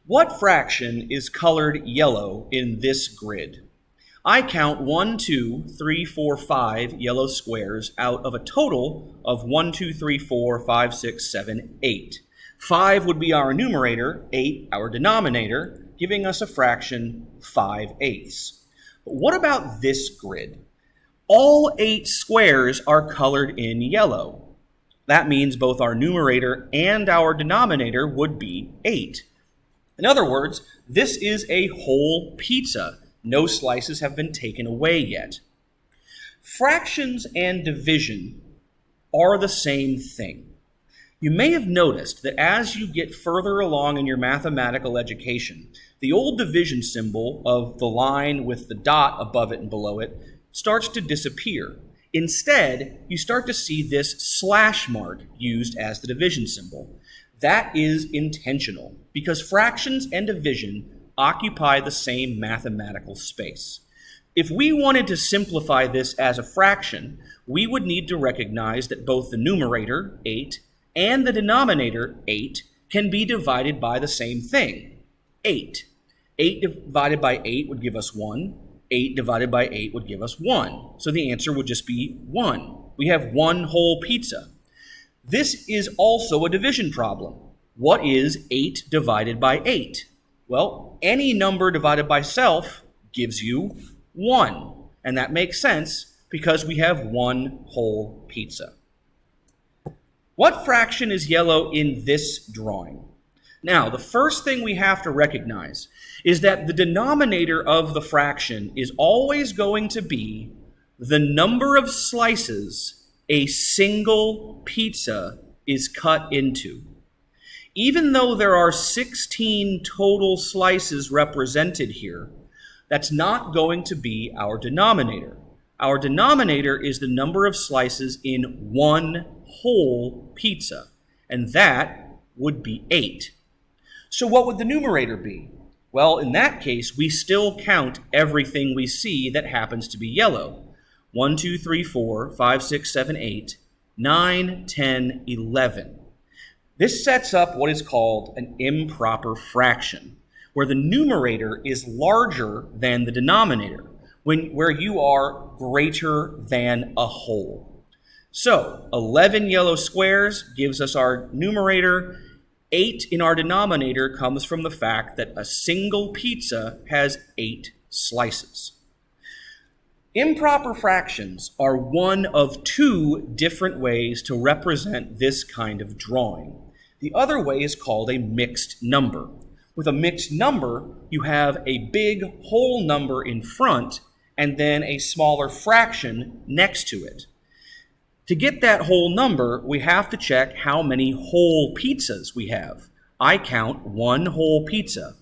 What fraction is colored yellow in this grid? I count 1, 2, 3, 4, 5 yellow squares out of a total of 1, 2, 3, 4, 5, 6, 7, 8. 5 would be our numerator, 8 our denominator, giving us a fraction 5/8. But what about this grid? All 8 squares are colored in yellow. That means both our numerator and our denominator would be 8. In other words, this is a whole pizza. No slices have been taken away yet. Fractions and division are the same thing. You may have noticed that as you get further along in your mathematical education, the old division symbol of the line with the dot above it and below it starts to disappear. Instead, you start to see this slash mark used as the division symbol. That is intentional because fractions and division occupy the same mathematical space. If we wanted to simplify this as a fraction, we would need to recognize that both the numerator, 8, and the denominator, 8, can be divided by the same thing, 8. 8 divided by 8 would give us 1. 8 divided by 8 would give us 1. So the answer would just be 1. We have one whole pizza. This is also a division problem. What is 8 divided by 8? Well, any number divided by self gives you 1. And that makes sense because we have one whole pizza. What fraction is yellow in this drawing? Now, the first thing we have to recognize is that the denominator of the fraction is always going to be the number of slices a single pizza is cut into. Even though there are 16 total slices represented here, that's not going to be our denominator. Our denominator is the number of slices in one whole pizza, and that would be 8. So what would the numerator be? Well, in that case, we still count everything we see that happens to be yellow. 1, 2, 3, 4, 5, 6, 7, 8, 9, 10, 11. This sets up what is called an improper fraction, where the numerator is larger than the denominator, where you are greater than a whole. So 11 yellow squares gives us our numerator. 8 in our denominator comes from the fact that a single pizza has 8 slices. Improper fractions are one of 2 different ways to represent this kind of drawing. The other way is called a mixed number. With a mixed number, you have a big whole number in front and then a smaller fraction next to it. To get that whole number, we have to check how many whole pizzas we have. I count 1 whole pizza.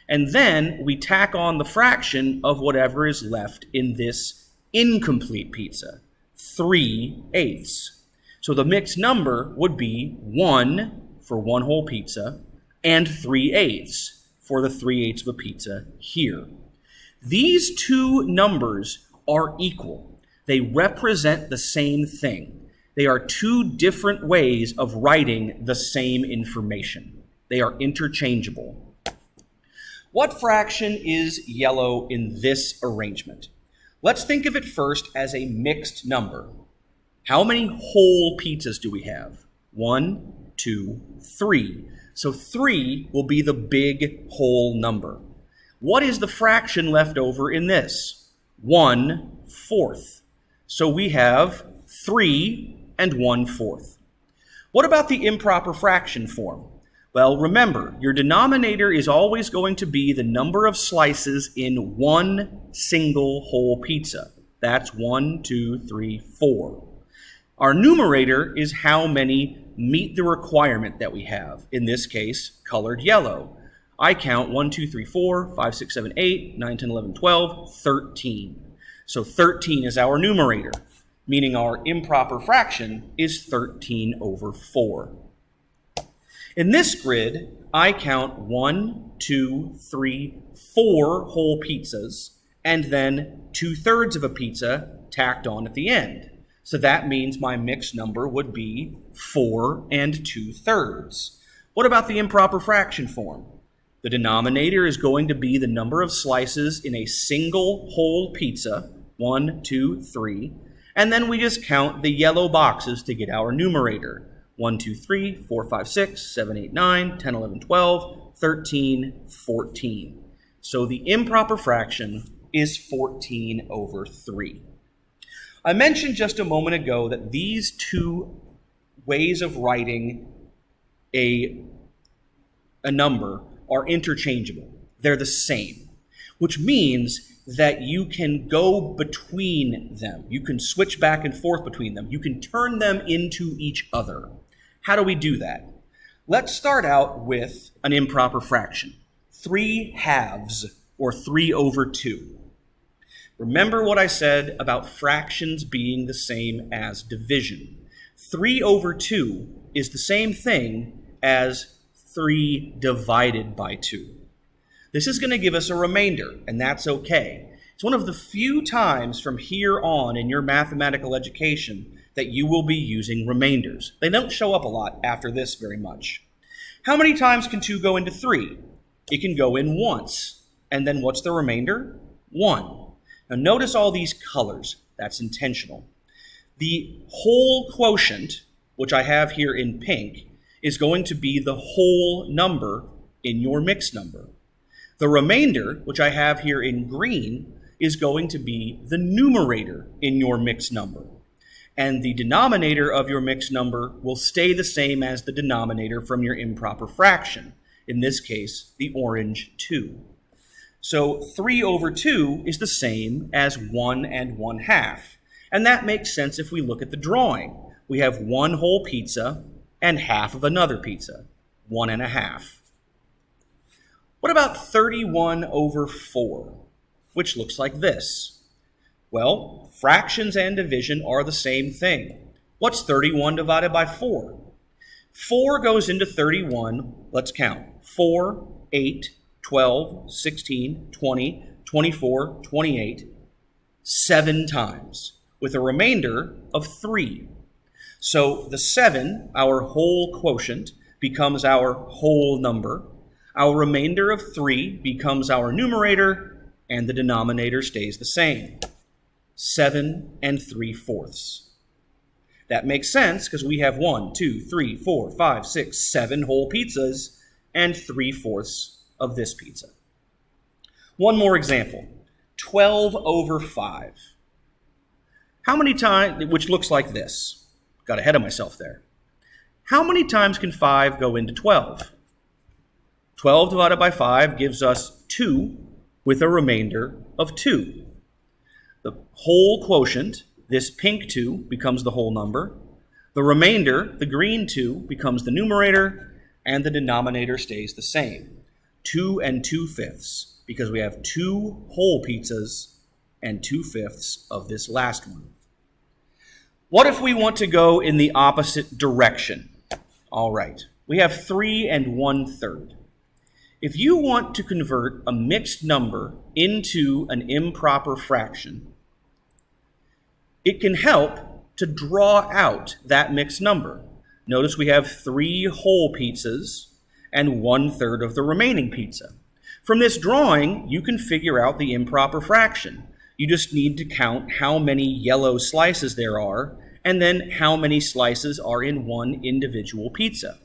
And then we tack on the fraction of whatever is left in this incomplete pizza, 3/8. So the mixed number would be 1 for 1 whole pizza and 3/8 for the 3/8 of a pizza here. These 2 numbers are equal. They represent the same thing. They are 2 different ways of writing the same information. They are interchangeable. What fraction is yellow in this arrangement? Let's think of it first as a mixed number. How many whole pizzas do we have? 1, 2, 3. So 3 will be the big whole number. What is the fraction left over in this? 1/4. So we have 3 and 1/4. What about the improper fraction form? Well, remember, your denominator is always going to be the number of slices in one single whole pizza. That's 1, 2, 3, 4. Our numerator is how many meet the requirement that we have, in this case, colored yellow. I count 1, 2, 3, 4, 5, 6, 7, 8, 9, 10, 11, 12, 13. So 13 is our numerator, meaning our improper fraction is 13/4. In this grid, I count 1, 2, 3, 4 whole pizzas, and then 2/3 of a pizza tacked on at the end. So that means my mixed number would be 4 and 2/3. What about the improper fraction form? The denominator is going to be the number of slices in a single whole pizza, 1, 2, 3, and then we just count the yellow boxes to get our numerator. 1, 2, 3, 4, 5, 6, 7, 8, 9, 10, 11, 12, 13, 14. So the improper fraction is 14 over 3. I mentioned just a moment ago that these two ways of writing a number are interchangeable. They're the same, which means that you can go between them. You can switch back and forth between them. You can turn them into each other. How do we do that? Let's start out with an improper fraction. 3 halves, or 3 over 2. Remember what I said about fractions being the same as division. 3 over 2 is the same thing as 3 divided by 2. This is going to give us a remainder, and that's okay. It's one of the few times from here on in your mathematical education that you will be using remainders. They don't show up a lot after this very much. How many times can 2 go into 3? It can go in once. And then what's the remainder? 1. Now notice all these colors. That's intentional. The whole quotient, which I have here in pink, is going to be the whole number in your mixed number. The remainder, which I have here in green, is going to be the numerator in your mixed number. And the denominator of your mixed number will stay the same as the denominator from your improper fraction. In this case, the orange 2. So 3 over 2 is the same as 1 and 1/2. And that makes sense if we look at the drawing. We have one whole pizza and half of another pizza, 1 1/2. What about 31 over 4, which looks like this? Well, fractions and division are the same thing. What's 31 divided by 4? 4 goes into 31, let's count. 4, 8, 12, 16, 20, 24, 28, 7 times, with a remainder of 3. So the 7, our whole quotient, becomes our whole number. Our remainder of 3 becomes our numerator, and the denominator stays the same. 7 3/4. That makes sense because we have 1, 2, 3, 4, 5, 6, 7 whole pizzas and 3/4 of this pizza. One more example. 12 over 5. How many times, which looks like this. Got ahead of myself there. How many times can 5 go into 12? 12 divided by 5 gives us 2 with a remainder of 2. The whole quotient, this pink 2, becomes the whole number. The remainder, the green 2, becomes the numerator, and the denominator stays the same. 2 2/5, because we have 2 whole pizzas and 2/5 of this last one. What if we want to go in the opposite direction? All right, we have 3 1/3. If you want to convert a mixed number into an improper fraction, it can help to draw out that mixed number. Notice we have 3 whole pizzas and 1/3 of the remaining pizza. From this drawing, you can figure out the improper fraction. You just need to count how many yellow slices there are, and then how many slices are in one individual pizza.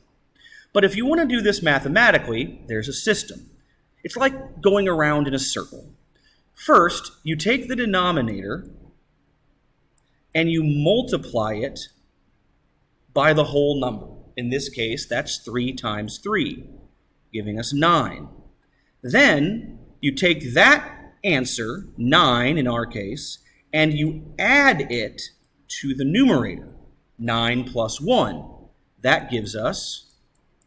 But if you want to do this mathematically, there's a system. It's like going around in a circle. First, you take the denominator and you multiply it by the whole number. In this case, that's 3 times 3, giving us 9. Then you take that answer, 9 in our case, and you add it to the numerator, 9 plus 1. That gives us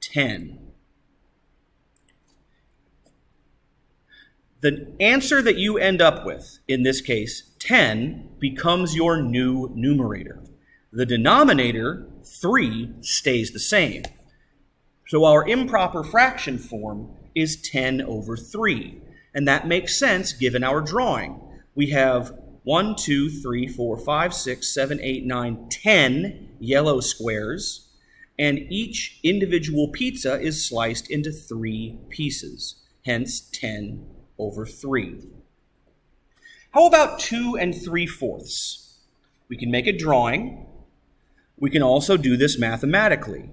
10. The answer that you end up with, in this case, 10, becomes your new numerator. The denominator, 3, stays the same. So our improper fraction form is 10 over 3. And that makes sense given our drawing. We have 1, 2, 3, 4, 5, 6, 7, 8, 9, 10 yellow squares, and each individual pizza is sliced into 3 pieces. hence 10 over 3. How about 2 3/4? We can make a drawing. We can also do this mathematically.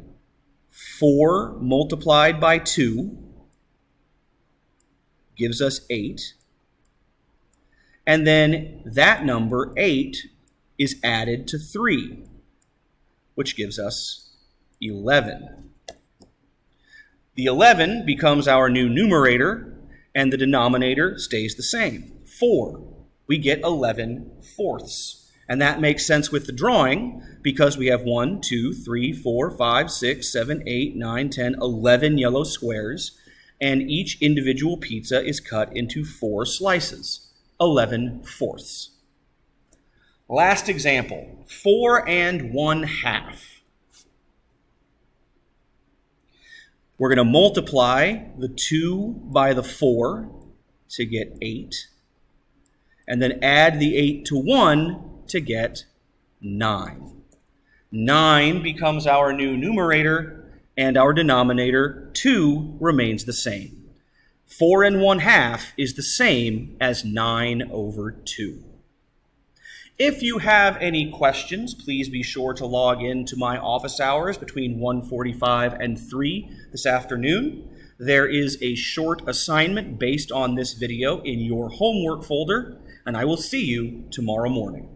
4 multiplied by 2 gives us 8. And then that number, 8, is added to 3, which gives us 11. The 11 becomes our new numerator, and the denominator stays the same, 4. We get 11/4. And that makes sense with the drawing because we have 1, 2, 3, 4, 5, 6, 7, 8, 9, 10, 11 yellow squares, and each individual pizza is cut into 4 slices, 11/4. Last example, 4 1/2. We're going to multiply the 2 by the 4 to get 8, and then add the 8 to 1 to get 9. 9 becomes our new numerator, and our denominator, 2, remains the same. 4 1/2 is the same as 9 over 2. If you have any questions, please be sure to log in to my office hours between 1:45 and 3 this afternoon. There is a short assignment based on this video in your homework folder, and I will see you tomorrow morning.